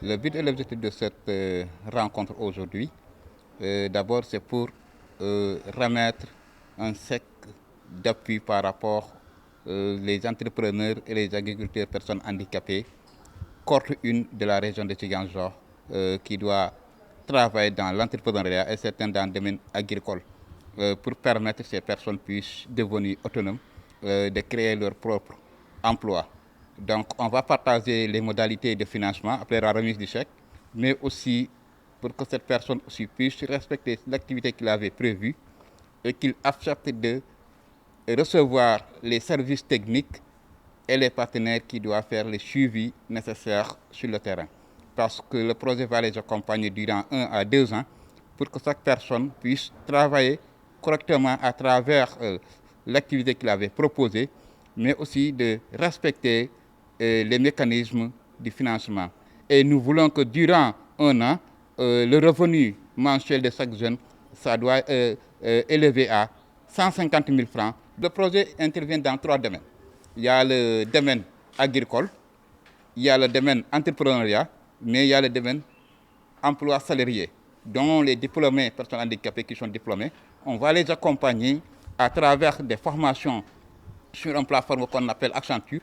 Le but et l'objectif de cette rencontre aujourd'hui, d'abord c'est pour remettre un sec d'appui par rapport les entrepreneurs et les agriculteurs personnes handicapées, corte 1 de la région de Ziguinchor, qui doit travailler dans l'entrepreneuriat et certains dans le domaine agricole pour permettre que ces personnes puissent devenir autonomes, de créer leur propre emploi. Donc on va partager les modalités de financement après la remise du chèque, mais aussi pour que cette personne aussi puisse respecter l'activité qu'il avait prévue et qu'il accepte de recevoir les services techniques et les partenaires qui doivent faire le suivi nécessaire sur le terrain. Parce que le projet va les accompagner durant 1 à 2 ans pour que chaque personne puisse travailler correctement à travers l'activité qu'il avait proposée, mais aussi de respecter les mécanismes du financement. Et nous voulons que durant 1 an, le revenu mensuel de chaque jeune, ça doit élever à 150 000 francs. Le projet intervient dans 3 domaines. Il y a le domaine agricole, il y a le domaine entrepreneuriat, mais il y a le domaine emploi salarié, dont les diplômés, personnes handicapées qui sont diplômés, on va les accompagner à travers des formations sur une plateforme qu'on appelle Accenture.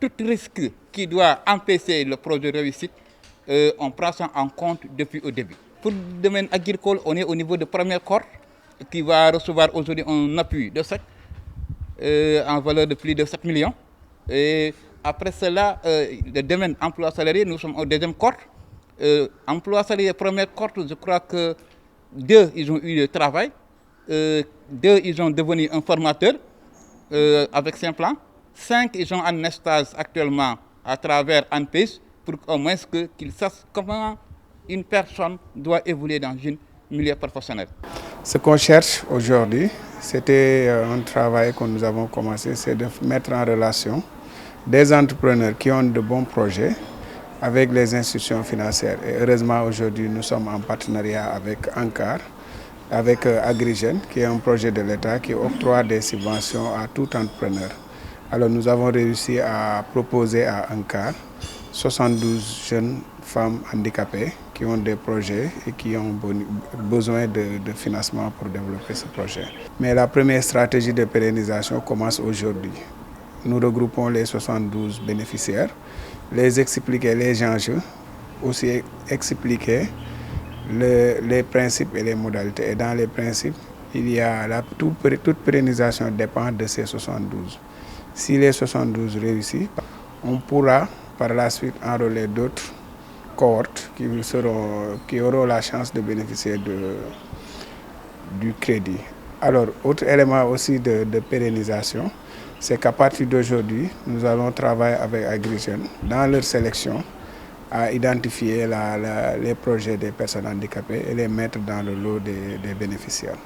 Tout risque qui doit empêcher le projet de réussite, on prend ça en compte depuis le début. Pour le domaine agricole, on est au niveau de première cohorte qui va recevoir aujourd'hui un appui de 7 en valeur de plus de 7 millions. Et après cela, le domaine emploi salarié, nous sommes au deuxième cohorte. Emploi salarié, première cohorte, je crois que 2, ils ont eu le travail. 2, ils ont devenu un formateur avec Simplan. 5, ils sont en stage actuellement à travers ANPES pour au moins qu'ils sachent comment une personne doit évoluer dans un milieu professionnel. Ce qu'on cherche aujourd'hui, c'était un travail que nous avons commencé, c'est de mettre en relation des entrepreneurs qui ont de bons projets avec les institutions financières. Et heureusement, aujourd'hui, nous sommes en partenariat avec ANCAR, avec Agrigène, qui est un projet de l'État qui octroie des subventions à tout entrepreneur. Alors nous avons réussi à proposer à ANCAR 72 jeunes femmes handicapées qui ont des projets et qui ont besoin de financement pour développer ce projet. Mais la première stratégie de pérennisation commence aujourd'hui. Nous regroupons les 72 bénéficiaires, les expliquer les enjeux, aussi expliquer les principes et les modalités. Et dans les principes, il y a toute pérennisation dépend de ces 72. Si les 72 réussissent, on pourra par la suite enrôler d'autres cohortes qui auront la chance de bénéficier du crédit. Alors, autre élément aussi de pérennisation, c'est qu'à partir d'aujourd'hui, nous allons travailler avec Agrigène dans leur sélection à identifier les projets des personnes handicapées et les mettre dans le lot des bénéficiaires.